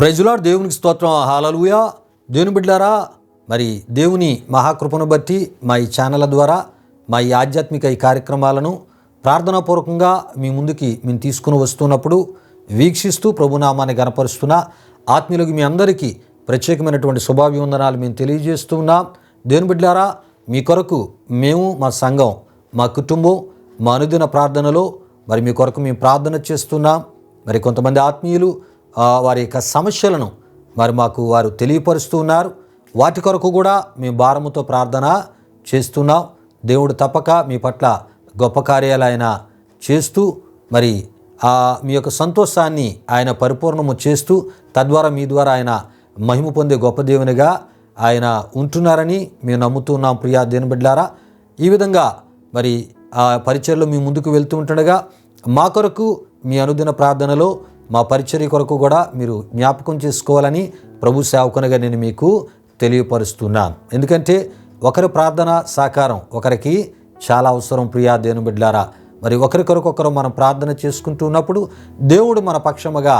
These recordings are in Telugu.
Praise lord. దేవునికి స్తోత్రం. హల్లెలూయా. దేవుని బిడ్డలారా, మరి దేవుని మహాకృపను బట్టి మా ఈ ఛానళ్ళ ద్వారా మా ఈ ఆధ్యాత్మిక ఈ కార్యక్రమాలను ప్రార్థనాపూర్వకంగా మీ ముందుకి మేము తీసుకుని వస్తున్నప్పుడు వీక్షిస్తూ ప్రభునామాన్ని గణపరుస్తున్న ఆత్మీయులకు మీ అందరికీ ప్రత్యేకమైనటువంటి శుభాభివందనాలు మేము తెలియజేస్తూ ఉన్నాం. దేవుని బిడ్డలారా, మీ కొరకు మేము, మా సంఘం, మా కుటుంబం, మా అనుదిన ప్రార్థనలో మరి మీ కొరకు మేము ప్రార్థన చేస్తున్నాం. మరి కొంతమంది ఆత్మీయులు వారి యొక్క సమస్యలను మరి మాకు వారు తెలియపరుస్తూ ఉన్నారు. వాటి కొరకు కూడా మేము భారముతో ప్రార్థన చేస్తున్నాం. దేవుడు తప్పక మీ పట్ల గొప్ప కార్యాలు ఆయన చేస్తూ మరి మీ యొక్క సంతోషాన్ని ఆయన పరిపూర్ణము చేస్తూ తద్వారా మీ ద్వారా ఆయన మహిమ పొందే గొప్ప దేవునిగా ఆయన ఉంటున్నారని మేము నమ్ముతున్నాం. ప్రియా దేవుని బిడ్డలారా, ఈ విధంగా మరి ఆ పరిచర్లో మీ ముందుకు వెళ్తూ ఉంటుండగా మా కొరకు మీ అనుదిన ప్రార్థనలో మా పరిచర్య కొరకు కూడా మీరు జ్ఞాపకం చేసుకోవాలని ప్రభు సేవకునిగా నేను మీకు తెలియపరుస్తున్నాను. ఎందుకంటే ఒకరి ప్రార్థన సహకారం ఒకరికి చాలా అవసరం. ప్రియా దేవుని బిడ్డలారా, మరి ఒకరికొరకొకరు మనం ప్రార్థన చేసుకుంటూ ఉన్నప్పుడు దేవుడు మన పక్షముగా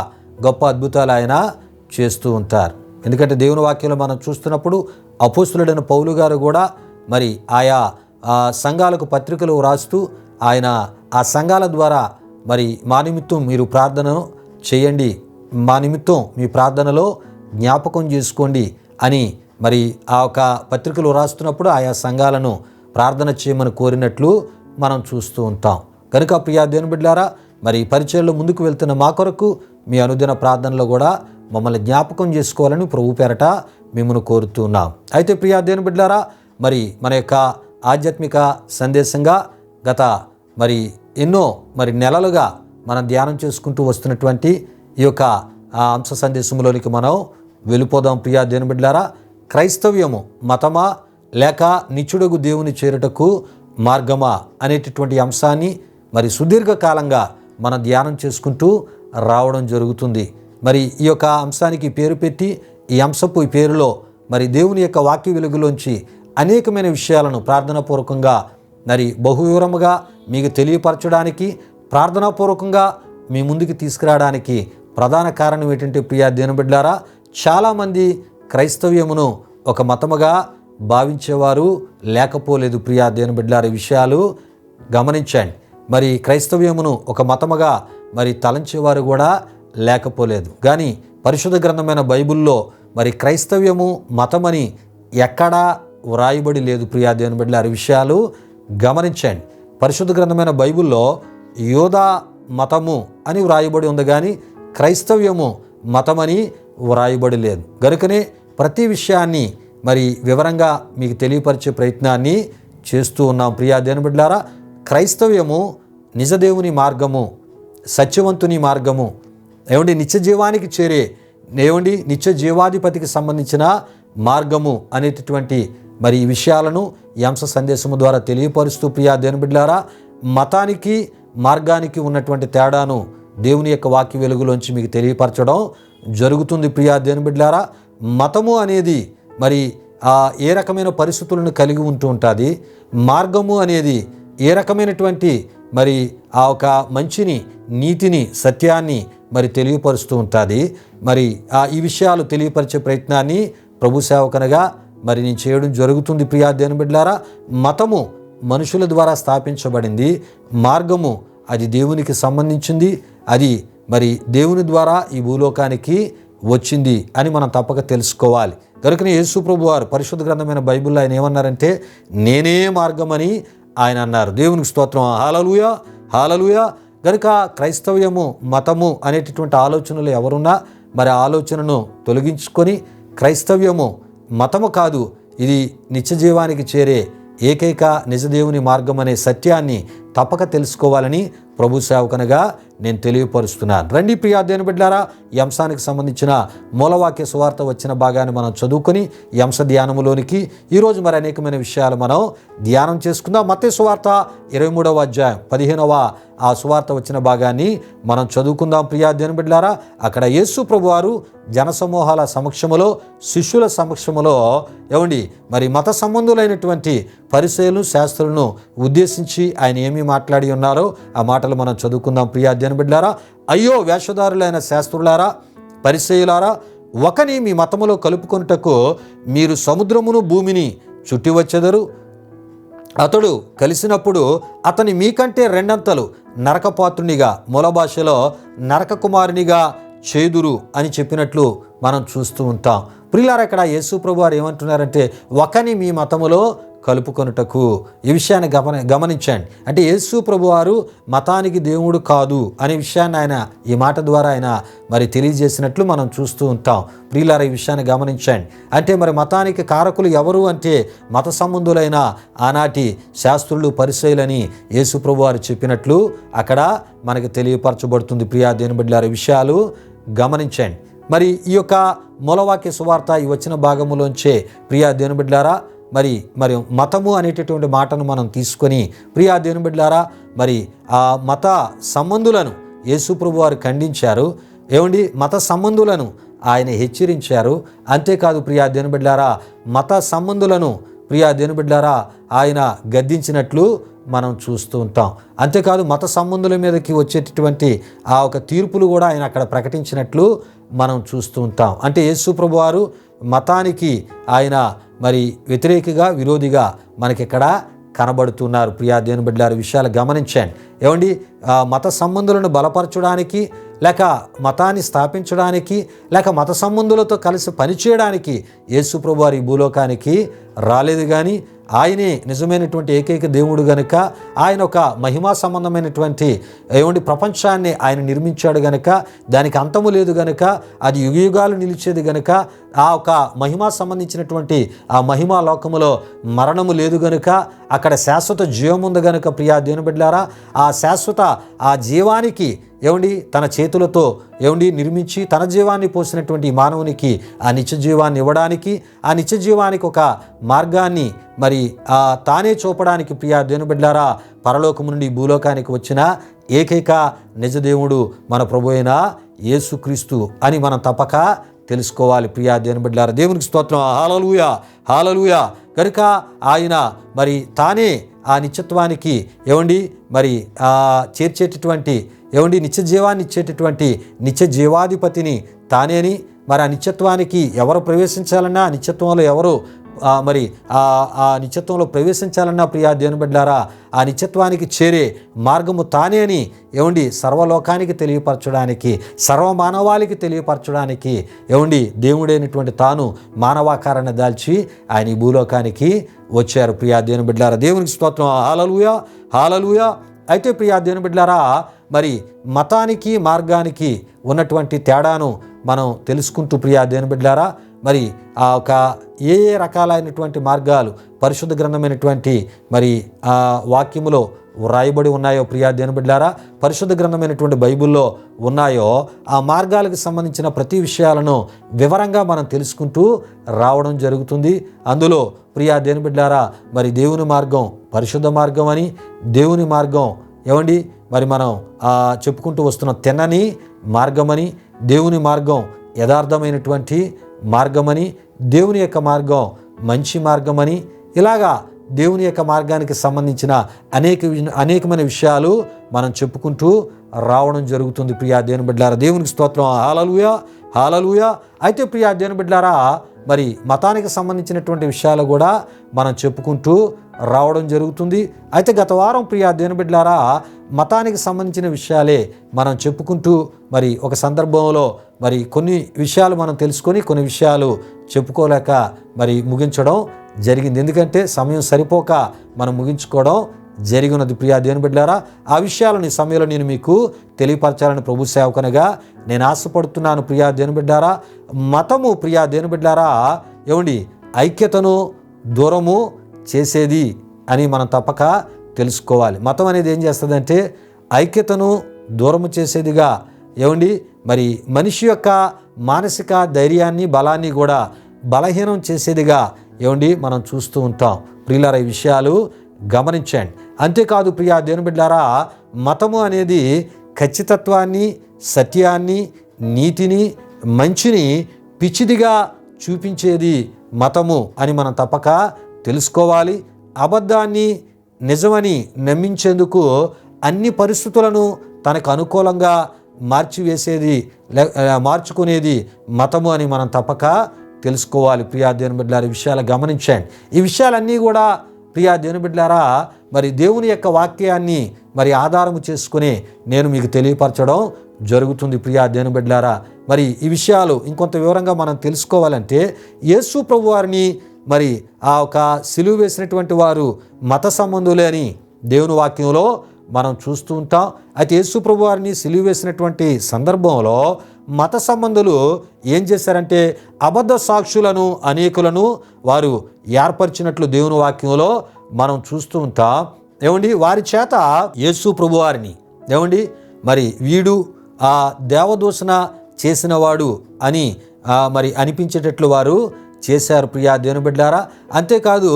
గొప్ప అద్భుతాలు ఆయన చేస్తూ ఉంటారు. ఎందుకంటే దేవుని వాక్యంలో మనం చూస్తున్నప్పుడు అపోస్తులుడైన పౌలు గారు కూడా మరి ఆయా సంఘాలకు పత్రికలు రాస్తూ ఆయన ఆ సంఘాల ద్వారా మరి మా నిమిత్తం మీరు ప్రార్థనను చేయండి, మా నిమిత్తం మీ ప్రార్థనలో జ్ఞాపకం చేసుకోండి అని మరి ఆ ఒక పత్రికలు రాస్తున్నప్పుడు ఆయా సంఘాలను ప్రార్థన చేయమని కోరినట్లు మనం చూస్తూ ఉంటాం. కనుక ప్రియా దేవుని బిడ్డలారా, మరి పరిచయంలో ముందుకు వెళ్తున్న మా కొరకు మీ అనుదిన ప్రార్థనలో కూడా మమ్మల్ని జ్ఞాపకం చేసుకోవాలని ప్రభు పేరట మిమ్మల్ని కోరుతున్నాం. అయితే ప్రియా దేవుని బిడ్డలారా, మరి మన యొక్క ఆధ్యాత్మిక సందేశంగా గత మరి ఎన్నో నెలలుగా మనం ధ్యానం చేసుకుంటూ వస్తున్నటువంటి ఈ యొక్క అంశ సందేశంలోనికి మనం వెళ్ళిపోదాం. ప్రియా దేవుని బిడ్డలారా, క్రైస్తవ్యము మతమా లేక నిత్యుడగు దేవుని చేరుటకు మార్గమా అనేటటువంటి అంశాన్ని మరి సుదీర్ఘకాలంగా మనం ధ్యానం చేసుకుంటూ రావడం జరుగుతుంది. మరి ఈ యొక్క అంశానికి పేరు పెట్టి ఈ అంశపు ఈ పేరులో మరి దేవుని యొక్క వాక్య వెలుగులోంచి అనేకమైన విషయాలను ప్రార్థనాపూర్వకంగా మరి బహువివరముగా మీకు తెలియపరచడానికి, ప్రార్థనాపూర్వకంగా మీ ముందుకు తీసుకురావడానికి ప్రధాన కారణం ఏంటంటే ప్రియా దేవుని బిడ్డలారా, చాలామంది క్రైస్తవ్యమును ఒక మతముగా భావించేవారు లేకపోలేదు. ప్రియా దేవుని బిడ్డలారా, విషయాలు గమనించండి. మరి క్రైస్తవ్యమును ఒక మతముగా మరి తలంచేవారు కూడా లేకపోలేదు. కానీ పరిశుద్ధ గ్రంథమైన బైబిల్లో మరి క్రైస్తవ్యము మతమని ఎక్కడా వ్రాయబడి లేదు. ప్రియా దేవుని బిడ్డలారా, విషయాలు గమనించండి. పరిశుద్ధ గ్రంథమైన బైబిల్లో యోధా మతము అని వ్రాయబడి ఉంది, కానీ క్రైస్తవ్యము మతమని వ్రాయబడి లేదు. గనుకనే ప్రతి విషయాన్ని మరి వివరంగా మీకు తెలియపరిచే ప్రయత్నాన్ని చేస్తూ ఉన్నాం. ప్రియా దేవుని బిడ్డలారా, క్రైస్తవ్యము నిజదేవుని మార్గము, సత్యవంతుని మార్గము, నిత్య జీవానికి చేరే నిత్య జీవాధిపతికి సంబంధించిన మార్గము అనేటటువంటి మరి ఈ విషయాలను ఈ అంశ సందేశము ద్వారా తెలియపరుస్తూ ప్రియా దేవుని బిడ్డలారా, మతానికి మార్గానికి ఉన్నటువంటి తేడాను దేవుని యొక్క వాక్య వెలుగులోంచి మీకు తెలియపరచడం జరుగుతుంది. ప్రియా దేవుని బిడ్డలారా, మతము అనేది మరి ఏ రకమైన పరిస్థితులను కలిగి ఉంటూ ఉంటుంది, మార్గము అనేది ఏ రకమైనటువంటి మరి ఆ ఒక మంచిని, నీతిని, సత్యాన్ని మరి తెలియపరుస్తూ ఉంటుంది. మరి ఈ విషయాలు తెలియపరిచే ప్రయత్నాన్ని ప్రభు సేవకునిగా మరి నేను చేయడం జరుగుతుంది. ప్రియా దేవుని బిడ్డలారా, మతము మనుషుల ద్వారా స్థాపించబడింది, మార్గము అది దేవునికి సంబంధించింది, అది మరి దేవుని ద్వారా ఈ భూలోకానికి వచ్చింది అని మనం తప్పక తెలుసుకోవాలి. కనుకనే యేసు ప్రభు వారు పరిశుద్ధ గ్రంథమైన బైబిల్లో ఆయన ఏమన్నారంటే, నేనే మార్గమని ఆయన అన్నారు. దేవునికి స్తోత్రం. హల్లెలూయా, హల్లెలూయా. కనుక క్రైస్తవ్యము మతము అనేటటువంటి ఆలోచనలు ఎవరున్నా మరి ఆలోచనను తొలగించుకొని క్రైస్తవ్యము మతము కాదు, ఇది నిత్య జీవానికి చేరే ఏకైక నిజదేవుని మార్గం అనే సత్యాన్ని తప్పక తెలుసుకోవాలని ప్రభు సేవకునిగా నేను తెలియపరుస్తున్నాను. రండి ప్రియా దేవుని బిడ్డలారా, ఈ అంశానికి సంబంధించిన మూలవాక్య సువార్త వచ్చిన భాగాన్ని మనం చదువుకొని ఈ అంశ ధ్యానములోనికి ఈరోజు మరి అనేకమైన విషయాలు మనం ధ్యానం చేసుకుందాం. మత్తయి సువార్త 23వ అధ్యాయం 15వ ఆ సువార్త వచ్చిన భాగాన్ని మనం చదువుకుందాం. ప్రియా దేవుని బిడ్డలారా, అక్కడ యేసు ప్రభువారు జనసమూహాల సమక్షములో, శిష్యుల సమక్షములో మరి మత సంబంధులైనటువంటి పరిసయ్యులను, శాస్త్రులను ఉద్దేశించి ఆయన ఏమి మాట్లాడి ఉన్నారో ఆ మాటలు మనం చదువుకుందాం. ప్రియా దేవుని బిడ్డలారా, అయ్యో వేషధారులైన శాస్త్రులారా, పరిసయ్యులారా, ఒకని మీ మతములో కలుపుకొనుటకు మీరు సముద్రమును భూమిని చుట్టి వచ్చెదరు. అతడు కలిసినప్పుడు అతని మీకంటే రెండంతలు నరకపాత్రునిగా, మూల భాషలో నరక కుమారునిగా చేదురు అని చెప్పినట్లు మనం చూస్తూ ఉంటాం. ప్రియులారా, ఇక్కడ యేసు ప్రభు వారు ఏమంటున్నారంటే ఒకని మీ మతములో కలుపుకొనుటకు. ఈ విషయాన్ని గమనించండి. అంటే యేసు ప్రభు వారు మతానికి దేవుడు కాదు అనే విషయాన్ని ఆయన ఈ మాట ద్వారా ఆయన మరి తెలియజేసినట్లు మనం చూస్తూ ఉంటాం. ప్రియులారా, ఈ విషయాన్ని గమనించండి. అంటే మరి మతానికి కారకులు ఎవరు అంటే మత సంబంధులైన ఆనాటి శాస్త్రులు, పరిసయ్యులని యేసు ప్రభు వారు చెప్పినట్లు అక్కడ మనకి తెలియపరచబడుతుంది. ప్రియా దేవుని బిడ్డలారా, విషయాలు గమనించండి. మరి ఈ యొక్క మూలవాక్య సువార్త ఈ వచ్చిన భాగములోంచే ప్రియా దేవుని బిడ్డలారా మరి మతము అనేటటువంటి మాటను మనం తీసుకొని ప్రియా దేవుని బిడ్డలారా మరి ఆ మత సంబంధులను యేసు ప్రభు వారు ఖండించారు. ఏమండి, మత సంబంధులను ఆయన హెచ్చరించారు. అంతేకాదు ప్రియా దేవుని బిడ్డలారా, మత సంబంధులను ప్రియా దేవుని బిడ్డలారా ఆయన గద్దించినట్లు మనం చూస్తూ ఉంటాం. అంతేకాదు మత సంబంధుల మీదకి వచ్చేటటువంటి ఆ ఒక తీర్పులు కూడా ఆయన అక్కడ ప్రకటించినట్లు మనం చూస్తూ ఉంటాం. అంటే యేసు ప్రభు వారు మతానికి ఆయన మరి వ్యతిరేకిగా, విరోధిగా మనకిక్కడ కనబడుతున్నారు. ప్రియా దేవుని బిడ్డలారా, విషయాలు గమనించండి. ఏమండి, మత సంబంధులను బలపరచడానికి, లేక మతాన్ని స్థాపించడానికి, లేక మత సంబంధులతో కలిసి పనిచేయడానికి యేసు ప్రభు వారు ఈ భూలోకానికి రాలేదు. కానీ ఆయనే నిజమైనటువంటి ఏకైక దేవుడు గనుక, ఆయన ఒక మహిమా సంబంధమైనటువంటి ప్రపంచాన్ని ఆయన నిర్మించాడు గనుక, దానికి అంతము లేదు గనుక, అది యుగయుగాలు నిలిచేది గనుక, ఆ ఒక మహిమా సంబంధించినటువంటి ఆ మహిమా లోకములో మరణము లేదు గనుక, అక్కడ శాశ్వత జీవం ఉంది గనుక ప్రియా దేవుని బిడ్డలారా, ఆ శాశ్వత ఆ జీవానికి తన చేతులతో నిర్మించి తన జీవాన్ని పోసినటువంటి మానవునికి ఆ నిత్య జీవాన్ని ఇవ్వడానికి, ఆ నిత్య జీవానికి ఒక మార్గాన్ని మరి తానే చూపడానికి ప్రియా దేవుని బిడ్డలారా పరలోకము నుండి భూలోకానికి వచ్చిన ఏకైక నిజదేవుడు మన ప్రభు అయిన యేసుక్రీస్తు అని మనం తప్పక తెలుసుకోవాలి. ప్రియా దేవుని బిడ్డలారా, దేవునికి స్తోత్రం. హల్లెలూయా, హల్లెలూయా. కనుక ఆయన మరి తానే ఆ నిత్యత్వానికి మరి చేర్చేటటువంటి నిత్య జీవాన్ని ఇచ్చేటటువంటి నిత్య జీవాధిపతిని తానేని, మరి ఆ నిత్యత్వానికి ఎవరు ప్రవేశించాలన్నా, ఆ నిత్యత్వంలో ఎవరు మరి ఆ నిత్యత్వంలో ప్రవేశించాలన్నా ప్రియా దేవుని బిడ్డలారా ఆ నిత్యత్వానికి చేరే మార్గము తానే అని సర్వలోకానికి తెలియపరచడానికి, సర్వమానవాళికి తెలియపరచడానికి దేవుడైనటువంటి తాను మానవాకారాన్ని దాల్చి ఆయన ఈ భూలోకానికి వచ్చారు. ప్రియా దేవుని బిడ్డలారా, దేవునికి స్తోత్రం. హల్లెలూయా, హల్లెలూయా. అయితే ప్రియా దేవుని బిడ్డలారా, మరి మతానికి మార్గానికి ఉన్నటువంటి తేడాను మనం తెలుసుకుంటూ ప్రియా దేవుని బిడ్డలారా మరి ఆ ఒక ఏ రకాలైనటువంటి మార్గాలు పరిశుద్ధ గ్రంథమైనటువంటి మరి ఆ వాక్యములో వ్రాయబడి ఉన్నాయో ప్రియా దేవుని బిడ్డలారా, పరిశుద్ధ గ్రంథమైనటువంటి బైబిల్లో ఉన్నాయో ఆ మార్గాలకు సంబంధించిన ప్రతి విషయాలను వివరంగా మనం తెలుసుకుంటూ రావడం జరుగుతుంది. అందులో ప్రియా దేవుని బిడ్డలారా మరి దేవుని మార్గం పరిశుద్ధ మార్గం అని, దేవుని మార్గం మరి మనం చెప్పుకుంటూ వస్తున్న తెన్నని మార్గమని, దేవుని మార్గం యథార్థమైనటువంటి మార్గమని, దేవుని యొక్క మార్గం మంచి మార్గమని, ఇలాగా దేవుని యొక్క మార్గానికి సంబంధించిన అనేకమైన విషయాలు మనం చెప్పుకుంటూ రావడం జరుగుతుంది. ప్రియా దేవుని బిడ్డలారా, దేవునికి స్తోత్రం. హల్లెలూయా, హల్లెలూయా. అయితే ప్రియా దేవుని బిడ్డలారా మరి మతానికి సంబంధించినటువంటి విషయాలు కూడా మనం చెప్పుకుంటూ రావడం జరుగుతుంది. అయితే గత వారం ప్రియా దేవుని బిడ్డలారా మతానికి సంబంధించిన విషయాలే మనం చెప్పుకుంటూ మరి ఒక సందర్భంలో మరి కొన్ని విషయాలు మనం తెలుసుకొని కొన్ని విషయాలు చెప్పుకోలేక మరి ముగించడం జరిగింది. ఎందుకంటే సమయం సరిపోక మనం ముగించుకోవడం జరిగినది. ప్రియా దేవుని బిడ్డలారా ఆ విషయాలను ఈ సమయంలో నేను మీకు తెలియపరచాలని ప్రభు సేవకునిగా నేను ఆశపడుతున్నాను. ప్రియా దేవుని బిడ్డలారా, మతము ప్రియా దేవుని బిడ్డలారా ఐక్యతను దూరము చేసేది అని మనం తప్పక తెలుసుకోవాలి. మతం అనేది ఏం చేస్తుందంటే ఐక్యతను దూరము చేసేదిగా మరి మనిషి యొక్క మానసిక ధైర్యాన్ని బలాన్ని కూడా బలహీనం చేసేదిగా మనం చూస్తూ ఉంటాం. ప్రియులారా, ఈ విషయాలు గమనించండి. అంతేకాదు ప్రియా దేవుని బిడ్డలారా మతము అనేది ఖచ్చితత్వాన్ని, సత్యాన్ని, నీతిని, మంచిని పిచ్చిదిగా చూపించేది మతము అని మనం తప్పక తెలుసుకోవాలి. అబద్ధాన్ని నిజమని నమ్మించేందుకు అన్ని పరిస్థితులను తనకు అనుకూలంగా మార్చుకునేది మతము అని మనం తప్పక తెలుసుకోవాలి. ప్రియా దేవుని బిడ్డలారా, ఈ విషయాలు గమనించండి. ఈ విషయాలన్నీ కూడా ప్రియా దేవుని బిడ్డలారా మరి దేవుని యొక్క వాక్యాన్ని మరి ఆధారము చేసుకుని నేను మీకు తెలియపరచడం జరుగుతుంది. ప్రియా దేవుని బిడ్డలారా, మరి ఈ విషయాలు ఇంకొంత వివరంగా మనం తెలుసుకోవాలంటే యేసు ప్రభువారిని మరి ఆ ఒక సిలువ వేసినటువంటి వారు మత సంబంధులే అని దేవుని వాక్యంలో మనం చూస్తూ ఉంటాం. అయితే యేసు ప్రభువారిని సిలువ వేసినటువంటి సందర్భంలో మత సంబంధులు ఏం చేశారంటే అబద్ధ సాక్షులను అనేకులను వారు ఏర్పరిచినట్లు దేవుని వాక్యంలో మనం చూస్తూ ఉంటాం. ఏమండి, వారి చేత యేసు ప్రభువారిని ఏమండి మరి వీడు ఆ దేవదూషణ చేసినవాడు అని మరి అనిపించేటట్లు వారు చేశారు. ప్రియా దేవుని బిడ్డలారా, అంతేకాదు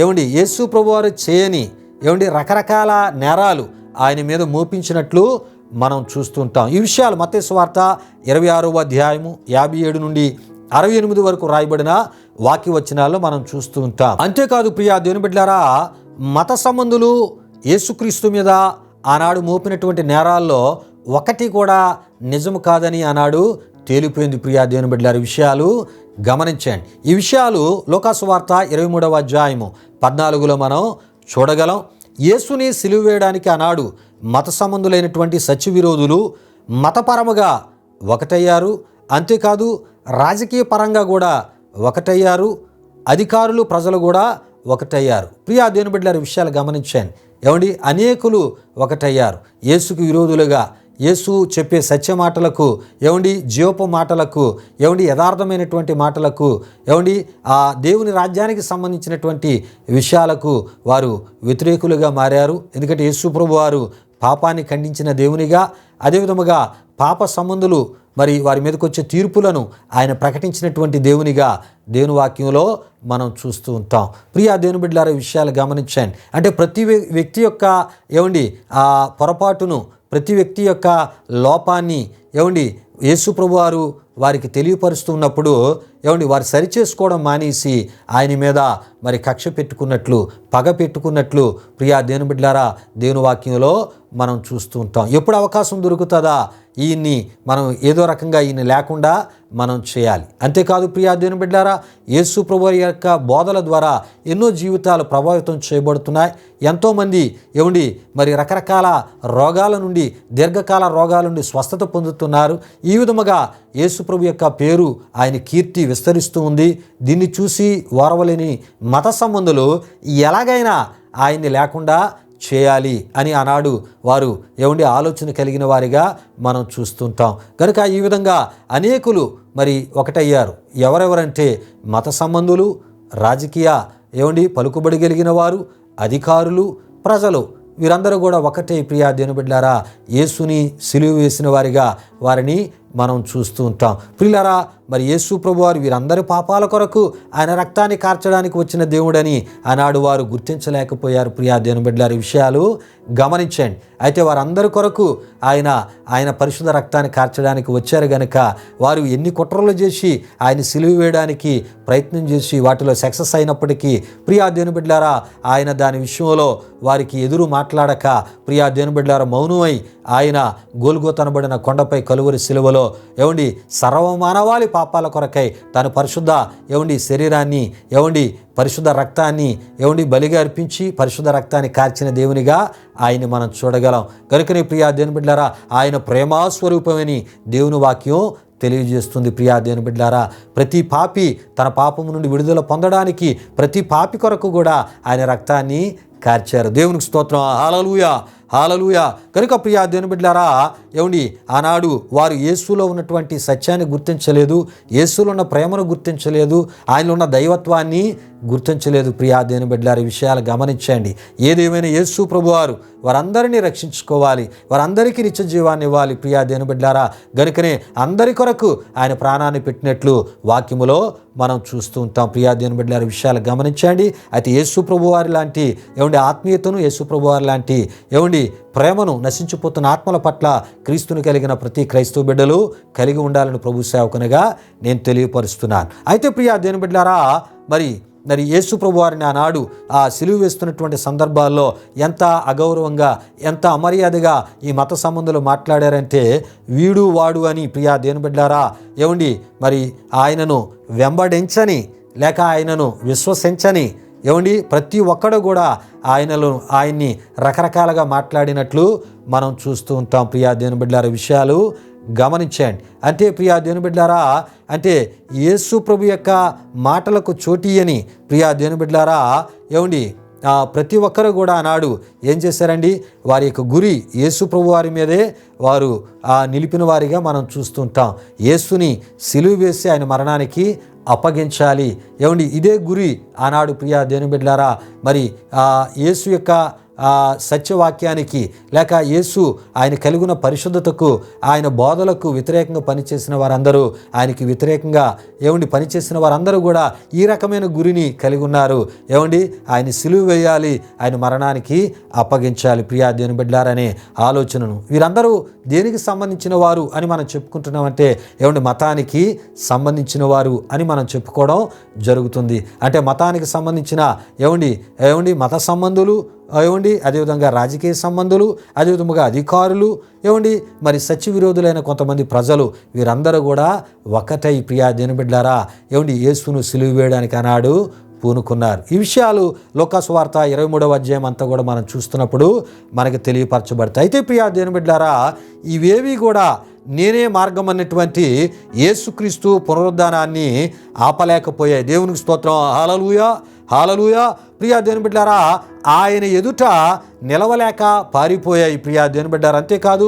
ఏమండి యేసు ప్రభువారు చేయని ఏమండి రకరకాల నేరాలు ఆయన మీద మోపించినట్లు మనం చూస్తుంటాం. ఈ విషయాలు మత్తయి సువార్త 26వ అధ్యాయము 57 నుండి 68 వరకు రాయబడిన వాక్య వచనాల్లో మనం చూస్తూ ఉంటాం. అంతేకాదు ప్రియా దేవుని బిడ్డలారా, మత సంబంధులు యేసుక్రీస్తు మీద ఆనాడు మోపినటువంటి నేరాల్లో ఒకటి కూడా నిజము కాదని ఆనాడు తేలిపోయింది. ప్రియా దేవుని బిడ్డలారా, విషయాలు గమనించండి. ఈ విషయాలు లూకాసు వార్త 23వ అధ్యాయము 14లో మనం చూడగలం. యేసుని సిలువ వేయడానికి ఆనాడు మత సంబంధులైనటువంటి సత్య విరోధులు మతపరముగా ఒకటయ్యారు. అంతేకాదు రాజకీయ పరంగా కూడా ఒకటయ్యారు. అధికారులు ప్రజలు కూడా ఒకటయ్యారు. ప్రియా దేవుని బిడ్డలారా, విషయాలు గమనించండి. ఏమండి, అనేకులు ఒకటయ్యారు. యేసుకు విరోధులుగా, యేసు చెప్పే సత్య మాటలకు, ఏమండి జీవపు మాటలకు, ఏమండి యథార్థమైనటువంటి మాటలకు, ఏమండి ఆ దేవుని రాజ్యానికి సంబంధించినటువంటి విషయాలకు వారు వ్యతిరేకులుగా మారారు. ఎందుకంటే యేసు ప్రభు వారు పాపాన్ని ఖండించిన దేవునిగా, అదేవిధముగా పాప సంబంధులు మరి వారి మీదకి వచ్చే తీర్పులను ఆయన ప్రకటించినటువంటి దేవునిగా దేవుని వాక్యంలో మనం చూస్తూ ఉంటాం. ప్రియా దేవుని బిడ్డలారా, విషయాలు గమనించండి. అంటే ప్రతి వ్యక్తి యొక్క ఏమండి ఆ పొరపాటును, ప్రతి వ్యక్తి యొక్క లోపాన్ని ఏమండి యేసు ప్రభువారు వారికి తెలియపరుస్తున్నప్పుడు ఏమండి వారు సరిచేసుకోవడం మానేసి ఆయన మీద మరి కక్ష పెట్టుకున్నట్లు, పగ పెట్టుకున్నట్లు ప్రియా దేవుని బిడ్డలారా దేవుని వాక్యంలో మనం చూస్తూ ఉంటాం. ఎప్పుడు అవకాశం దొరుకుతుందా ఈయన్ని మనం ఏదో రకంగా ఈయన లేకుండా మనం చేయాలి. అంతేకాదు ప్రియా దేవుని బిడ్డలారా, యేసు ప్రభువు యొక్క బోధల ద్వారా ఎన్నో జీవితాలు ప్రభావితం చేయబడుతున్నాయి. ఎంతోమంది ఏమండి మరి రకరకాల రోగాల నుండి, దీర్ఘకాల రోగాల నుండి స్వస్థత పొందుతున్నారు. ఈ విధముగా యేసు ప్రభు యొక్క పేరు, ఆయన కీర్తి విస్తరిస్తూ ఉంది. దీన్ని చూసి ఓర్వలేని మత సంబంధులు ఎలాగైనా ఆయన్ని లేకుండా చేయాలి అని ఆనాడు వారు ఏమండి ఆలోచన కలిగిన వారిగా మనం చూస్తుంటాం. కనుక ఈ విధంగా అనేకులు మరి ఒకటయ్యారు. ఎవరెవరంటే మత సంబంధులు, రాజకీయ ఏమండి పలుకుబడి కలిగిన వారు, అధికారులు, ప్రజలు, వీరందరూ కూడా ఒకటే. ప్రియా దేవుని బిడ్డలారా, యేసుని సిలువ వేసిన వారిగా వారిని మనం చూస్తూ ఉంటాం. ప్రియులారా, మరి యేసు ప్రభువారు వీరందరి పాపాల కొరకు ఆయన రక్తాన్ని కార్చడానికి వచ్చిన దేవుడని ఆనాడు వారు గుర్తించలేకపోయారు. ప్రియా దేవుని బిడ్డలారా, ఈ విషయాలు గమనించండి. అయితే వారందరి కొరకు ఆయన పరిశుద్ధ రక్తాన్ని కార్చడానికి వచ్చారు గనుక వారు ఎన్ని కుట్రలు చేసి ఆయన సిలువ వేయడానికి ప్రయత్నం చేసి వాటిలో సక్సెస్ అయినప్పటికీ ప్రియా దేవుని బిడ్డలారా ఆయన దాని విషయంలో వారికి ఎదురు మాట్లాడక ప్రియా దేవుని బిడ్డలారా మౌనమై ఆయన గోల్గోతనబడిన కొండపై కలువరి సిలువలో ఏమండి సర్వమానవాళి పాపాల కొరకై తన పరిశుద్ధ ఏమండి శరీరాన్ని, ఏమండి పరిశుద్ధ రక్తాన్ని ఏమండి బలిగా అర్పించి పరిశుద్ధ రక్తాన్ని కార్చిన దేవునిగా ఆయన్ని మనం చూడగలం. కనుకనే ప్రియా దేవుని బిడ్డలారా ఆయన ప్రేమాస్వరూపమని దేవుని వాక్యం తెలియజేస్తుంది. ప్రియా దేవుని బిడ్డలారా, ప్రతి పాపి తన పాపము నుండి విడుదల పొందడానికి ప్రతి పాపి కొరకు కూడా ఆయన రక్తాన్ని కార్చారు. దేవునికి స్తోత్రం. హల్లెలూయా, హల్లెలూయా. కనుక ప్రియా దేవుని బిడ్డలారా ఏమండి ఆనాడు వారు యేసులో ఉన్నటువంటి సత్యాన్ని గుర్తించలేదు, యేసులో ఉన్న ప్రేమను గుర్తించలేదు, ఆయనలో ఉన్న దైవత్వాన్ని గుర్తించలేదు. ప్రియా దేవుని బిడ్డలారా, ఈ విషయాలు గమనించండి. ఏదేమైనా యేసు ప్రభువారు వారందరినీ రక్షించుకోవాలి, వారందరికీ నిత్య జీవాన్ని ఇవ్వాలి. ప్రియా దేవుని బిడ్డలారా, గనుకనే అందరి కొరకు ఆయన ప్రాణాన్ని పెట్టినట్లు వాక్యములో మనం చూస్తూ ఉంటాం. ప్రియా దేవుని బిడ్డలారా, విషయాలు గమనించండి. అయితే యేసు ప్రభువారి లాంటి ఏమండి ఆత్మీయతను, యేసు ప్రభువారి లాంటి ఏమండి ప్రేమను నశించిపోతున్న ఆత్మల పట్ల క్రీస్తుని కలిగిన ప్రతి క్రైస్తవ బిడ్డలు కలిగి ఉండాలని ప్రభు సేవకునిగా నేను తెలియపరుస్తున్నాను. అయితే ప్రియా దేవుని బిడ్డలారా మరి మరి యేసు ప్రభు వారిని ఆనాడు ఆ సిలువ వేస్తున్నటువంటి సందర్భాల్లో ఎంత అగౌరవంగా, ఎంత అమర్యాదగా ఈ మత సంబంధులు మాట్లాడారంటే, వీడు వాడు అని ప్రియా దేవుని బిడ్డలారా, ఏమండి మరి ఆయనను వెంబడించని లేక ఆయనను విశ్వసించని ఏమండి ప్రతి ఒక్కడు కూడా ఆయన్ని రకరకాలుగా మాట్లాడినట్లు మనం చూస్తూ ఉంటాం. ప్రియా దేవుని బిడ్డలారా, విషయాలు గమనించండి. అంటే ప్రియా దేవుని బిడ్డలారా, అంటే యేసు ప్రభు యొక్క మాటలకు చోటీయని ప్రియా దేవుని బిడ్డలారా, ఏమండి ప్రతి ఒక్కరు కూడా ఆనాడు ఏం చేశారండి, వారి యొక్క గురి యేసు ప్రభు వారి మీదే వారు నిలిపిన వారిగా మనం చూస్తుంటాం. యేసుని సిలువ వేసి ఆయన మరణానికి అప్పగించాలి. ఏమండి ఇదే గురి ఆనాడు ప్రియా దేవుని బిడ్డలారా, మరి యేసు యొక్క సత్యవాక్యానికి లేక యేసు ఆయన కలిగిన పరిశుద్ధతకు, ఆయన బోధలకు వ్యతిరేకంగా పనిచేసిన వారందరూ, ఆయనకి వ్యతిరేకంగా ఏమండి పనిచేసిన వారందరూ కూడా ఈ రకమైన గురిని కలిగి ఉన్నారు. ఏమండి ఆయన సిలువ వేయాలి, ఆయన మరణానికి అప్పగించాలి. ప్రియా దేవుని బిడ్డలారనే ఆలోచనను వీరందరూ దేనికి సంబంధించిన వారు అని మనం చెప్పుకుంటున్నామంటే, ఏమండి మతానికి సంబంధించిన వారు అని మనం చెప్పుకోవడం జరుగుతుంది. అంటే మతానికి సంబంధించిన ఏమండి మత సంబంధులు, ఏమండి అదేవిధంగా రాజకీయ సంబంధులు, అదేవిధంగా అధికారులు, ఏమండి మరి సత్య విరోధులైన కొంతమంది ప్రజలు, వీరందరూ కూడా ఒక్కటై ప్రియా దేవుని బిడ్డలారా, ఏమండి యేసును సిలువ వేయడానికి ఆనాడు పూనుకున్నారు. ఈ విషయాలు లూకాసు వార్త 23వ అధ్యాయం అంతా కూడా మనం చూస్తున్నప్పుడు మనకి తెలియపరచబడతాయి. అయితే ప్రియా దేవుని బిడ్డలారా, ఇవేవి కూడా నేనే మార్గం అన్నటువంటి యేసుక్రీస్తు పునరుద్ధానాన్ని ఆపలేకపోయాయి. దేవునికి స్తోత్రం. హల్లెలూయా, హల్లెలూయా. ప్రియా దేవుని బిడ్డలారా, ఆయన ఎదుట నిలవలేక పారిపోయాయి ప్రియా దేవుని బిడ్డలారా. అంతేకాదు,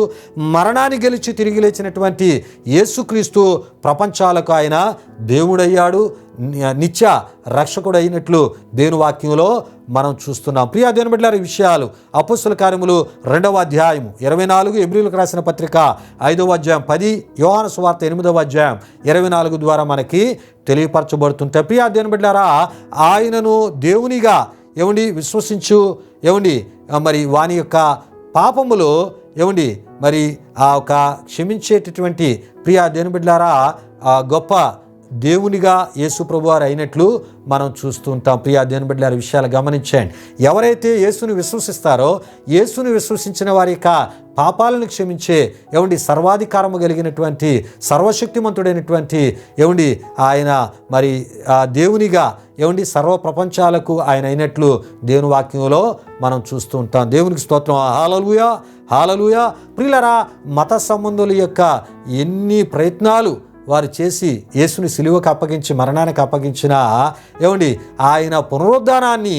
మరణాన్ని గెలిచి తిరిగి లేచినటువంటి యేసుక్రీస్తు ప్రపంచాలకు ఆయన దేవుడయ్యాడు, నిత్య రక్షకుడు అయినట్లు దేవుని వాక్యంలో మనం చూస్తున్నాం. ప్రియా దేవుని బిడ్డలారా, ఈ విషయాలు అపోస్తల కార్యములు 2వ అధ్యాయం 24, హెబ్రీయులకు రాసిన పత్రిక 5వ అధ్యాయం 10, యోహాను సువార్త 8వ అధ్యాయం 24 ద్వారా మనకి తెలియపరచబడుతుంటాయి. ప్రియా దేవుని బిడ్డలారా, ఆయనను దేవునిగా ఏమండి విశ్వసించు, ఏమండి మరి వాని యొక్క పాపములు ఏమండి మరి ఒక క్షమించేటటువంటి ప్రియా దేవుని బిడ్డలారా గొప్ప దేవునిగా యేసు ప్రభువారు అయినట్లు మనం చూస్తూ ఉంటాం. ప్రియా దేవుని బిడ్డలారా, విషయాలు గమనించండి. ఎవరైతే యేసుని విశ్వసిస్తారో, యేసుని విశ్వసించిన వారి యొక్క పాపాలను క్షమించే ఏమండి సర్వాధికారము కలిగినటువంటి సర్వశక్తిమంతుడైనటువంటి ఏమండి ఆయన మరి దేవునిగా ఏమండి సర్వ ప్రపంచాలకు ఆయన అయినట్లు దేవుని వాక్యంలో మనం చూస్తూ ఉంటాం. దేవునికి స్తోత్రం. హల్లెలూయా, హల్లెలూయా. ప్రియులారా, మత సంబంధుల యొక్క ఎన్ని ప్రయత్నాలు వారు చేసి యేసుని సిలువకు అప్పగించి మరణానికి అప్పగించిన ఏమండి ఆయన పునరుద్ధానాన్ని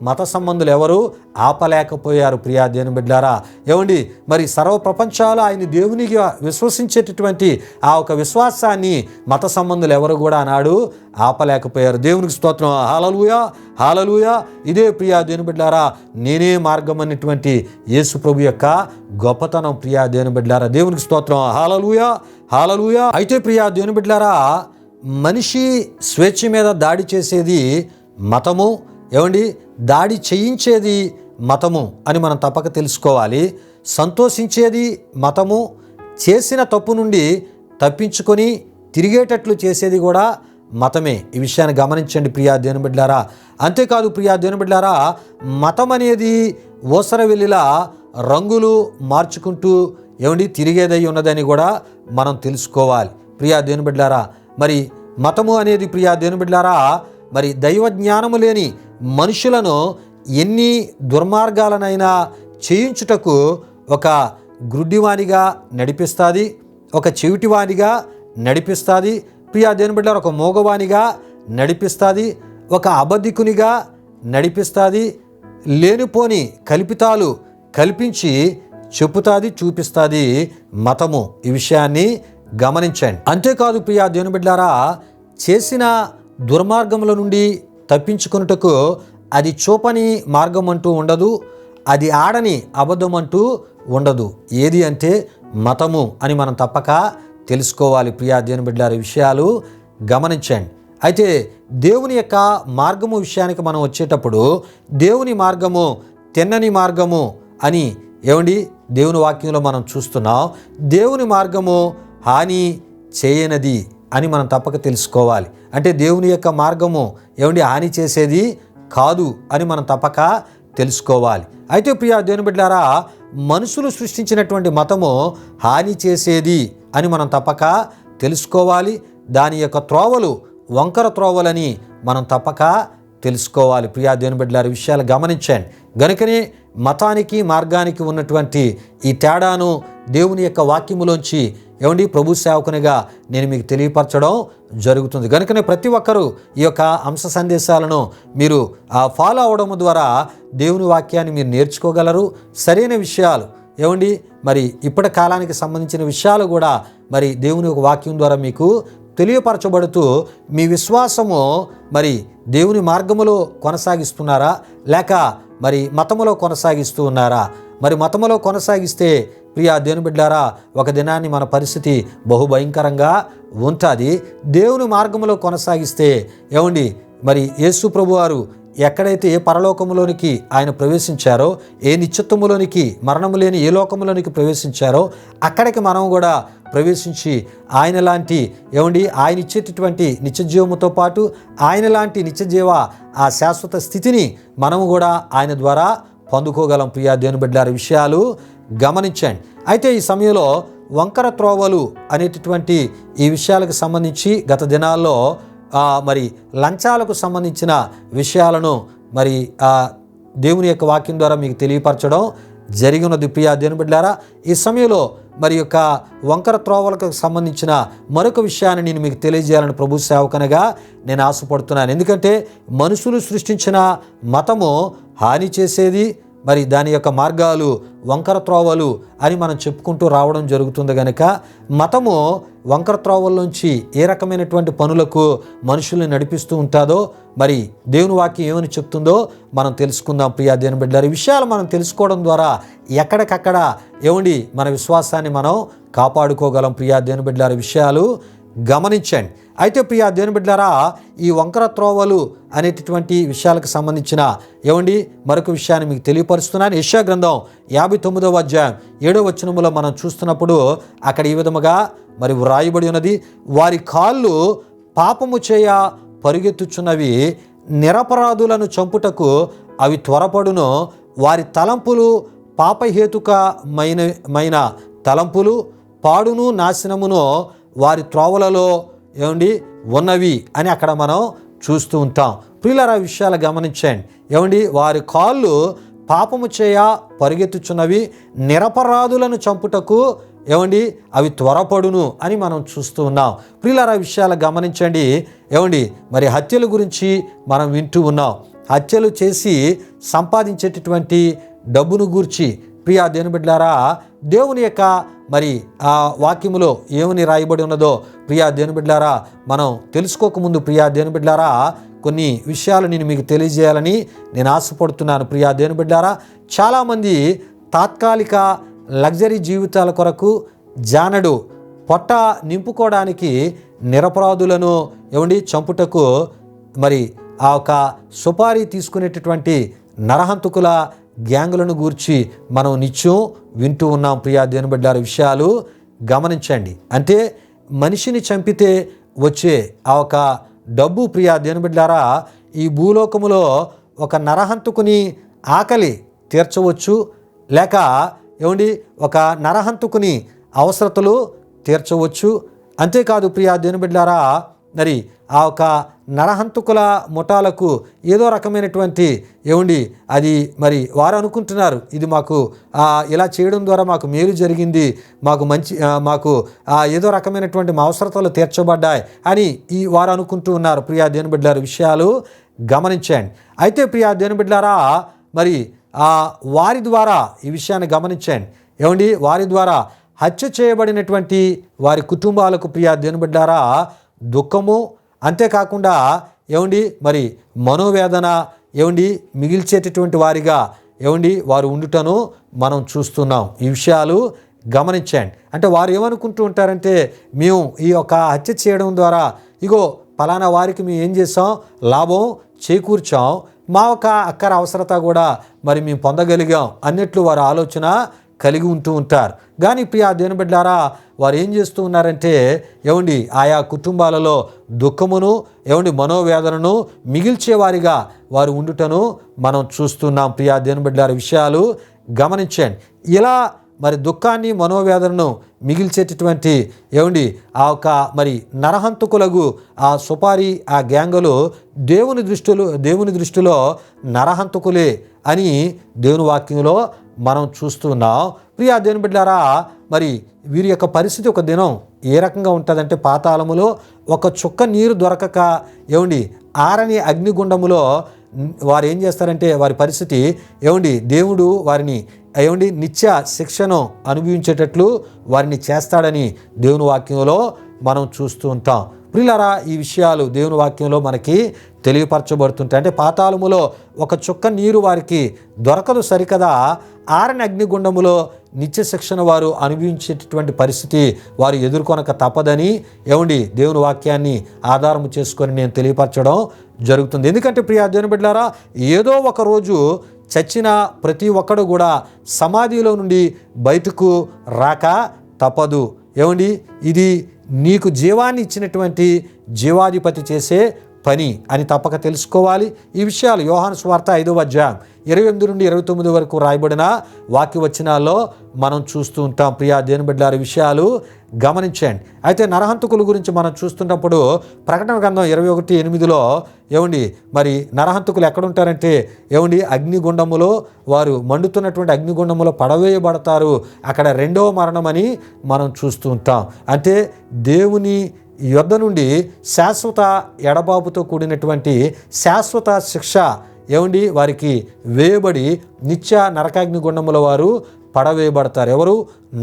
మత సంబంధులు ఎవరు ఆపలేకపోయారు. ప్రియా దేవుని బిడ్డలారా, ఏమండి మరి సర్వ ప్రపంచాలు ఆయన దేవునిగా విశ్వసించేటటువంటి ఆ ఒక విశ్వాసాన్ని మత సంబంధులు ఎవరు కూడా ఆనాడు ఆపలేకపోయారు. దేవునికి స్తోత్రం. హల్లెలూయా, హల్లెలూయా. ఇదే ప్రియా దేవుని బిడ్డలారా, నేనే మార్గం అన్నటువంటి యేసు ప్రభు యొక్క గొప్పతనం. ప్రియా దేవుని బిడ్డలారా, దేవునికి స్తోత్రం. హల్లెలూయా, హల్లెలూయా. అయితే ప్రియా దేవుని బిడ్డలారా, మనిషి స్వేచ్ఛ మీద దాడి చేసేది మతము, ఏమండి దాడి చేయించేది మతము అని మనం తప్పక తెలుసుకోవాలి. సంతోషించేది మతము, చేసిన తప్పు నుండి తప్పించుకొని తిరిగేటట్లు చేసేది కూడా మతమే. ఈ విషయాన్ని గమనించండి ప్రియా దేవుని బిడ్డలారా. అంతేకాదు ప్రియా దేవుని బిడ్డలారా, మతం అనేది ఓసరవెల్లిలా రంగులు మార్చుకుంటూ ఏమండి తిరిగేదై ఉన్నదని కూడా మనం తెలుసుకోవాలి. ప్రియా దేవుని బిడ్డలారా, మరి మతము అనేది ప్రియా దేవుని బిడ్డలారా, మరి దైవ జ్ఞానము లేని మనుషులను ఎన్ని దుర్మార్గాలనైనా చేయించుటకు ఒక గ్రుడ్డివానిగా నడిపిస్తుంది, ఒక చెవిటివానిగా నడిపిస్తుంది. ప్రియా దేవుని బిడ్డలారా, ఒక మోగవానిగా నడిపిస్తుంది, ఒక అబద్ధికునిగా నడిపిస్తుంది, లేనిపోని కల్పితాలు కల్పించి చెప్పుతాది, చూపిస్తుంది మతము. ఈ విషయాన్ని గమనించండి. అంతేకాదు ప్రియా దేవుని బిడ్డలారా, చేసిన దుర్మార్గముల నుండి తప్పించుకొనుటకు అది చూపని మార్గం అంటూ ఉండదు, అది ఆడని అబద్ధం అంటూ ఉండదు. ఏది అంటే మతము అని మనం తప్పక తెలుసుకోవాలి. ప్రియా దేవుని బిడ్డలారా, విషయాలు గమనించండి. అయితే దేవుని యొక్క మార్గము విషయానికి మనం వచ్చేటప్పుడు, దేవుని మార్గము తిన్నని మార్గము అని ఏమండి దేవుని వాక్యంలో మనం చూస్తున్నాం. దేవుని మార్గము హాని చేయనది, అని మనం తప్పక తెలుసుకోవాలి. అంటే దేవుని యొక్క మార్గము ఏమండి హాని చేసేది కాదు అని మనం తప్పక తెలుసుకోవాలి. అయితే ప్రియా దేవుని బిడ్డలారా, మనుషులు సృష్టించినటువంటి మతము హాని చేసేది అని మనం తప్పక తెలుసుకోవాలి. దాని యొక్క త్రోవలు వంకర త్రోవలని మనం తప్పక తెలుసుకోవాలి. ప్రియా దేవుని బిడ్డలారా, విషయాలు గమనించండి. గనుకనే మతానికి మార్గానికి ఉన్నటువంటి ఈ తేడాను దేవుని యొక్క వాక్యములోంచి ఏమండి ప్రభు సేవకునిగా నేను మీకు తెలియపరచడం జరుగుతుంది. కనుకనే ప్రతి ఒక్కరూ ఈ యొక్క అంశ సందేశాలను మీరు ఫాలో అవడం ద్వారా దేవుని వాక్యాన్ని మీరు నేర్చుకోగలరు. సరైన విషయాలు ఏమండి మరి ఇప్పటి కాలానికి సంబంధించిన విషయాలు కూడా మరి దేవుని యొక్క వాక్యం ద్వారా మీకు తెలియపరచబడుతూ మీ విశ్వాసము మరి దేవుని మార్గములో కొనసాగిస్తున్నారా లేక మరి మతములో కొనసాగిస్తూ ఉన్నారా? మరి మతములో కొనసాగిస్తే ప్రియా దేవుని బిడ్డలారా, ఒక దినాన్ని మన పరిస్థితి బహుభయంకరంగా ఉంటుంది. దేవుని మార్గములో కొనసాగిస్తే ఏమండి మరి యేసు ప్రభువారు ఎక్కడైతే ఏ పరలోకములోనికి ఆయన ప్రవేశించారో, ఏ నిత్యత్వములోనికి మరణము లేని ఏ లోకములోనికి ప్రవేశించారో అక్కడికి మనం కూడా ప్రవేశించి ఆయన లాంటి ఏమండి ఆయన ఇచ్చేటటువంటి నిత్యజీవముతో పాటు ఆయన లాంటి నిత్యజీవ ఆ శాశ్వత స్థితిని మనము కూడా ఆయన ద్వారా పొందుకోగలం. ప్రియా దేవుని బిడ్డలారా, విషయాలు గమనించండి. అయితే ఈ సమయంలో వంకర త్రోవలు అనేటటువంటి ఈ విషయాలకు సంబంధించి గత దినాల్లో మరి లంచాలకు సంబంధించిన విషయాలను మరి దేవుని యొక్క వాక్యం ద్వారా మీకు తెలియపరచడం జరిగినది. ప్రియా దేవుని బిడ్డలారా, ఈ సమయంలో మరి యొక్క వంకర త్రోవలకు సంబంధించిన మరొక విషయాన్ని నేను మీకు తెలియజేయాలని ప్రభు సేవకునిగా నేను ఆశపడుతున్నాను. ఎందుకంటే మనుషులు సృష్టించిన మతము హాని చేసేది, మరి దాని యొక్క మార్గాలు వంకర త్రోవలు అని మనం చెప్పుకుంటూ రావడం జరుగుతుంది. కనుక మతము వంకర త్రోవల్లోంచి ఏ రకమైనటువంటి పనులకు మనుషుల్ని నడిపిస్తూ ఉంటుందో మరి దేవుని వాక్యం ఏమని చెప్తుందో మనం తెలుసుకుందాం. ప్రియా దేవుని బిడ్డలారా, ఈ విషయాలు మనం తెలుసుకోవడం ద్వారా ఎక్కడికక్కడ ఏమండి మన విశ్వాసాన్ని మనం కాపాడుకోగలం. ప్రియా దేవుని బిడ్డలారా, విషయాలు గమనించండి. అయితే ప్రియా దేవుని బిడ్డలారా, ఈ వంకర త్రోవలు అనేటటువంటి విషయాలకు సంబంధించిన ఏమండి మరొక విషయాన్ని మీకు తెలియపరుస్తున్నాను. యెషయా గ్రంథం 59వ అధ్యాయం 7వ వచనములో మనం చూస్తున్నప్పుడు అక్కడ ఈ విధముగా మరి వ్రాయబడి ఉన్నది, వారి కాళ్ళు పాపము చేయ పరుగెత్తుచున్నవి, నిరపరాధులను చంపుటకు అవి త్వరపడును, వారి తలంపులు పాపహేతుకమైన తలంపులు, పాడును నాశనమును వారి త్రోవలలో ఏమండి ఉన్నవి అని అక్కడ మనం చూస్తూ ఉంటాం. ప్రియులారా, విషయాలు గమనించండి. ఏమండి వారి కాళ్ళు పాపము చేయ పరిగెత్తుచున్నవి, నిరపరాధులను చంపుటకు ఏమండి అవి త్వరపడును అని మనం చూస్తూ ఉన్నాం. ప్రియులారా, విషయాలు గమనించండి. ఏమండి మరి హత్యల గురించి మనం వింటూ ఉన్నాం. హత్యలు చేసి సంపాదించేటటువంటి డబ్బును గూర్చి ప్రియా దేవుని బిడ్డలారా, దేవుని యొక్క మరి ఆ వాక్యములో ఏమని రాయబడి ఉన్నదో ప్రియా దేవుని బిడ్డలారా మనం తెలుసుకోకముందు ప్రియా దేవుని బిడ్డలారా కొన్ని విషయాలు నేను మీకు తెలియజేయాలని నేను ఆశపడుతున్నాను. ప్రియా దేవుని బిడ్డలారా, చాలామంది తాత్కాలిక లగ్జరీ జీవితాల కొరకు జానడు పొట్ట నింపుకోవడానికి నిరపరాధులను ఏమండి చంపుటకు మరి ఆ ఒక సుపారీ తీసుకునేటటువంటి నరహంతకుల గ్యాంగులను గూర్చి మనం నిత్యం వింటూ ఉన్నాం. ప్రియా దేవుని బిడ్డలారా, విషయాలు గమనించండి. అంటే మనిషిని చంపితే వచ్చే ఆ ఒక డబ్బు ప్రియా దేవుని బిడ్డలారా ఈ భూలోకములో ఒక నరహంతకుని ఆకలి తీర్చవచ్చు, లేక ఏమండి ఒక నరహంతకుని అవసరతలు తీర్చవచ్చు. అంతేకాదు ప్రియా దేవుని బిడ్డలారా, మరి ఆ ఒక నరహంతకుల ముఠాలకు ఏదో రకమైనటువంటి ఏమండి అది మరి వారు అనుకుంటున్నారు, ఇది మాకు ఇలా చేయడం ద్వారా మాకు మేలు జరిగింది, మాకు మంచి మాకు ఏదో రకమైనటువంటి మా అవసరతలు తీర్చబడ్డాయి అని వారు అనుకుంటూ ఉన్నారు. ప్రియా దేవుని బిడ్డలారా, విషయాలు గమనించండి. అయితే ప్రియా దేవుని బిడ్డలారా మరి వారి ద్వారా ఈ విషయాన్ని గమనించండి. ఏమండి వారి ద్వారా హత్య చేయబడినటువంటి వారి కుటుంబాలకు ప్రియా దేవుని బిడ్డలారా దుఃఖము, అంతేకాకుండా ఏమండి మరి మనోవేదన ఏమండి మిగిల్చేటటువంటి వారిగా ఏమండి వారు ఉండుటను మనం చూస్తున్నాం. ఈ విషయాలు గమనించండి. అంటే వారు ఏమనుకుంటూ ఉంటారంటే, మేము ఈ యొక్క హత్య చేయడం ద్వారా ఇగో పలానా వారికి మేము ఏం చేసాం, లాభం చేకూర్చాం, మా ఒక అక్కర అవసరత కూడా మరి మేము పొందగలిగాం అన్నట్లు వారి ఆలోచన కలిగి ఉంటూ ఉంటారు. కానీ ప్రియా దేవుని బిడ్డలారా, వారు ఏం చేస్తూ ఉన్నారంటే ఆయా కుటుంబాలలో దుఃఖమును మనోవేదనను మిగిల్చేవారిగా వారు ఉండుటను మనం చూస్తున్నాం. ప్రియా దేవుని బిడ్డలారా, విషయాలు గమనించండి. ఇలా మరి దుఃఖాన్ని మనోవేదనను మిగిల్చేటటువంటి నరహంతకులకు ఆ సుపారి ఆ గ్యాంగులు దేవుని దృష్టిలో నరహంతకులే అని దేవుని వాక్యంలో మనం చూస్తున్నాం. ప్రియా దేవుని బిడ్డలారా, మరి వీరి యొక్క పరిస్థితి ఒక దినం ఏ రకంగా ఉంటుందంటే, పాతాళములో ఒక చుక్క నీరు దొరకక ఆరని అగ్నిగుండములో వారు ఏం చేస్తారంటే, వారి పరిస్థితి దేవుడు వారిని నిత్య శిక్షను అనుభవించేటట్లు వారిని చేస్తాడని దేవుని వాక్యంలో మనం చూస్తూ ఉంటాం. ప్రియులారా, ఈ విషయాలు దేవుని వాక్యంలో మనకి తెలియపరచబడుతుంటాయి. అంటే పాతాళములో ఒక చుక్క నీరు వారికి దొరకదు సరికదా, ఆరని అగ్నిగుండములో నిత్య శిక్షణ వారు అనుభవించేటటువంటి పరిస్థితి వారు ఎదుర్కొనక తప్పదని దేవుని వాక్యాన్ని ఆధారం చేసుకొని నేను తెలియపరచడం జరుగుతుంది. ఎందుకంటే ప్రియా దేవుని బిడ్డలారా, ఏదో ఒక రోజు చచ్చిన ప్రతి ఒక్కడు కూడా సమాధిలో నుండి బయటకు రాక తప్పదు. ఇది నీకు జీవాన్ని ఇచ్చినటువంటి జీవాధిపతి చేసే పని అని తప్పక తెలుసుకోవాలి. ఈ విషయాలు యోహాను సువార్త 5వ అధ్యాయం 28 నుండి 29 వరకు రాయబడిన వాక్యవచనాల్లో మనం చూస్తూ ఉంటాం. ప్రియా దేవుని బిడ్డలారా, విషయాలు గమనించండి. అయితే నరహంతకుల గురించి మనం చూస్తున్నప్పుడు ప్రకటన గ్రంథం 21:8లో మరి నరహంతకులు ఎక్కడుంటారంటే అగ్నిగుండములో, వారు మండుతున్నటువంటి అగ్నిగుండములో పడవేయబడతారు. అక్కడ రెండవ మరణం అని మనం చూస్తూ ఉంటాం. అంటే దేవుని యొద్ద నుండి శాశ్వత ఎడబాబుతో కూడినటువంటి శాశ్వత శిక్ష వారికి వేయబడి నిత్య నరకాగ్నిగుండముల వారు పడవేయబడతారు. ఎవరు?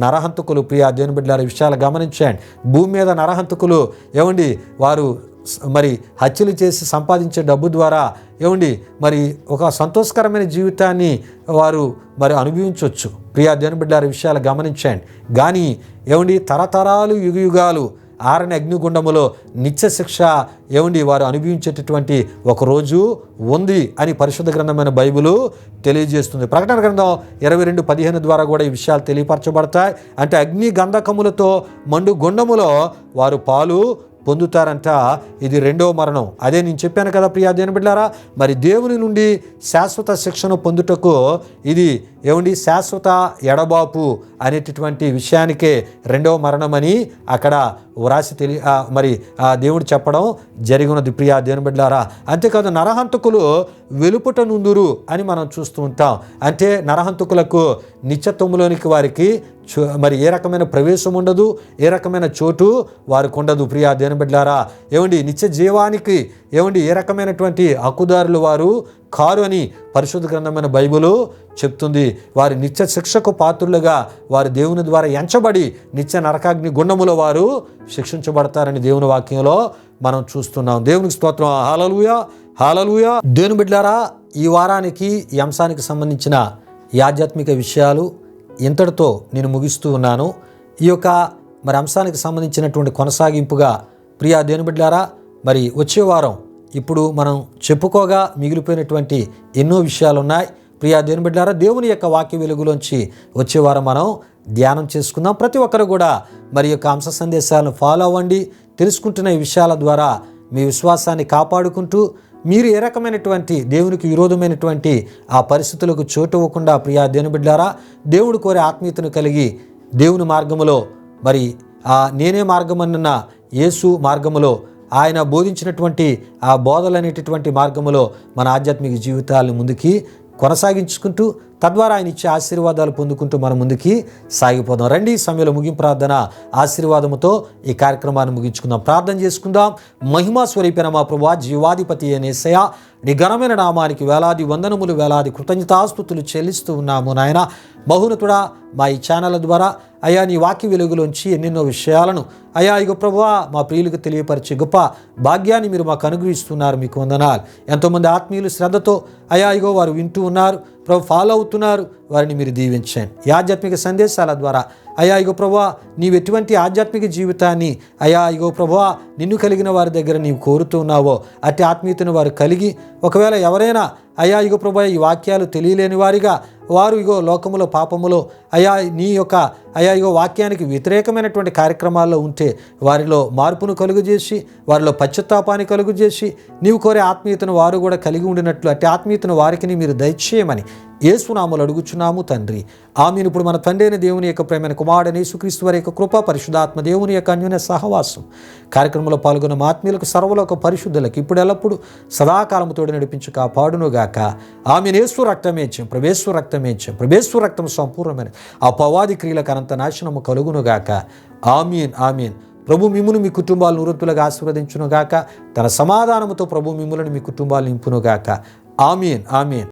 నరహంతకులు. ప్రియా దేవుని బిడ్డలారా, విషయాలు గమనించండి. భూమి మీద నరహంతకులు వారు మరి హత్యలు చేసి సంపాదించే డబ్బు ద్వారా మరి ఒక సంతోషకరమైన జీవితాన్ని వారు మరి అనుభవించవచ్చు. ప్రియా దేవుని బిడ్డలారా, విషయాలు గమనించండి. కానీ తరతరాలు యుగయుగాలు ఆరని అగ్నిగుండములో నిత్య శిక్ష వారు అనుభవించేటటువంటి ఒక రోజు ఉంది అని పరిశుద్ధ గ్రంథమైన బైబిలు తెలియజేస్తుంది. ప్రకటన గ్రంథం 22:15 ద్వారా కూడా ఈ విషయాలు తెలియపరచబడతాయి. అంటే అగ్ని గంధకములతో మండు గుండములో వారు పాలు పొందుతారంట. ఇది రెండవ మరణం. అదే నేను చెప్పాను కదా ప్రియా దేవుని బిడ్డలారా, మరి దేవుని నుండి శాశ్వత శిక్షను పొందుటకు ఇది శాశ్వత ఎడబాపు అనేటటువంటి విషయానికే రెండవ మరణం అని అక్కడ వ్రాసి మరి దేవుడు చెప్పడం జరిగినది. ప్రియా దేవుని బిడ్డలారా, అంతేకాదు నరహంతకులు వెలుపుట నుందురు అని మనం చూస్తూ ఉంటాం. అంటే నరహంతకులకు నిత్యత్వములోనికి వారికి మరి ఏ రకమైన ప్రవేశం ఉండదు, ఏ రకమైన చోటు వారికి ఉండదు. ప్రియా దేవుని బిడ్డలారా, నిత్య జీవానికి ఏ రకమైనటువంటి హక్కుదారులు వారు కారు అని పరిశుద్ధ గ్రంథమైన బైబిలు చెప్తుంది. వారి నిత్య శిక్షకు పాత్రులుగా వారి దేవుని ద్వారా ఎంచబడి నిత్య నరకాగ్ని గుండములో వారు శిక్షించబడతారని దేవుని వాక్యంలో మనం చూస్తున్నాం. దేవునికి స్తోత్రం. హల్లెలూయా, హల్లెలూయా. దేవుని బిడ్డలారా, ఈ వారానికి ఈ అంశానికి సంబంధించిన ఈ ఆధ్యాత్మిక విషయాలు ఇంతటితో నేను ముగిస్తూ ఉన్నాను. ఈ యొక్క మరి అంశానికి సంబంధించినటువంటి కొనసాగింపుగా ప్రియా దేవుని బిడ్డలారా, మరి వచ్చే వారం ఇప్పుడు మనం చెప్పుకోగా మిగిలిపోయినటువంటి ఎన్నో విషయాలు ఉన్నాయి. ప్రియా దేవుని బిడ్డలారా, దేవుని యొక్క వాక్య వెలుగులోంచి వచ్చే వారం మనం ధ్యానం చేసుకుందాం. ప్రతి ఒక్కరు కూడా మరి యొక్క అంశ సందేశాలను ఫాలో అవ్వండి. తెలుసుకుంటున్న ఈ విషయాల ద్వారా మీ విశ్వాసాన్ని కాపాడుకుంటూ మీరు ఏ రకమైనటువంటి దేవునికి విరోధమైనటువంటి ఆ పరిస్థితులకు చోటు ఇవ్వకుండా ప్రియా దేవుని బిడ్డలారా, దేవుడు కోరే ఆత్మీయతను కలిగి దేవుని మార్గములో మరి నేనే మార్గమన్న యేసు మార్గములో ఆయన బోధించినటువంటి ఆ బోధలనేటటువంటి మార్గములో మన ఆధ్యాత్మిక జీవితాలను ముందుకి కొనసాగించుకుంటూ తద్వారా ఆయన ఇచ్చే ఆశీర్వాదాలు పొందుకుంటూ మనం ముందుకి సాగిపోదాం. రండి, సమయంలో ముగింపు ప్రార్థన ఆశీర్వాదముతో ఈ కార్యక్రమాన్ని ముగించుకుందాం. ప్రార్థన చేసుకుందాం. మహిమా స్వరూపైన మా ప్రభువా, జీవాధిపతి అయిన యేసయ్య, నీ ఘనమైన నామానికి వేలాది వందనములు, వేలాది కృతజ్ఞతాస్తుతులు చెల్లిస్తూ ఉన్నాము నాయన. మహోన్నతుడా, మా ఈ ఛానల్ ద్వారా అయ్యా నీ వాక్య వెలుగులోంచి ఎన్నెన్నో విషయాలను అయా ఇగో ప్రభువా మా ప్రియులకు తెలియపరిచే గొప్ప భాగ్యాన్ని మీరు మాకు అనుగ్రహిస్తున్నారు, మీకు వందనాలు. ఎంతోమంది ఆత్మీయులు శ్రద్ధతో అయా ఇగో వారు వింటూ ఉన్నారు ప్రభు, ఫాలో అవుతున్నారు, వారిని మీరు దీవించండి. ఈ ఆధ్యాత్మిక సందేశాల ద్వారా అయా ఇగో ప్రభువా నీవు ఎటువంటి ఆధ్యాత్మిక జీవితాన్ని అయా ఇగో ప్రభువా నిన్ను కలిగిన వారి దగ్గర నీవు కోరుతూ ఉన్నావో అట్టి ఆత్మీయతను వారు కలిగి, ఒకవేళ ఎవరైనా అయా ఇగో ప్రభువా ఈ వాక్యాలు తెలియలేని వారిగా వారు ఇగో లోకములో పాపములో అయా నీ యొక్క అయా ఇగో వాక్యానికి వ్యతిరేకమైనటువంటి కార్యక్రమాల్లో ఉంటే వారిలో మార్పును కలుగజేసి, వారిలో పశ్చాత్తాపాన్ని కలుగజేసి నీవు కోరే ఆత్మీయతను వారు కూడా కలిగి ఉండినట్లు అట్టి ఆత్మీయతను వారికి మీరు దయచేయమని యేసునామములో అడుగుచున్నాము తండ్రి, ఆమేన్. ఇప్పుడు మన తండ్రి అయిన దేవుని యొక్క ప్రేమైన కుమారుడైన యేసుక్రీస్తు వారి యొక్క కృప, పరిశుద్ధాత్మ దేవుని యొక్క అన్యోన్య సహవాసం కార్యక్రమంలో పాల్గొన్న ఆత్మీయులకు సర్వలోక పరిశుద్ధులకు ఇప్పుడు ఎల్లప్పుడు సదాకాలముతోడు నడిపించు కాపాడునుగాక. ఆమేన్. యేసు రక్తమే జయం, ప్రభేశ్వర రక్తమే జయం, ప్రభేశ్వర రక్తం సంపూర్ణమైన అపవాది క్రియలకు అనంత నాశనము కలుగునుగాక. ఆమేన్, ఆమేన్. ప్రభు మిమ్మును మీ కుటుంబాలను నూరంతులుగా ఆశీర్వదించునుగాక. తన సమాధానముతో ప్రభు మిమ్ములను మీ కుటుంబాలు నింపునుగాక. ఆమేన్, ఆమేన్.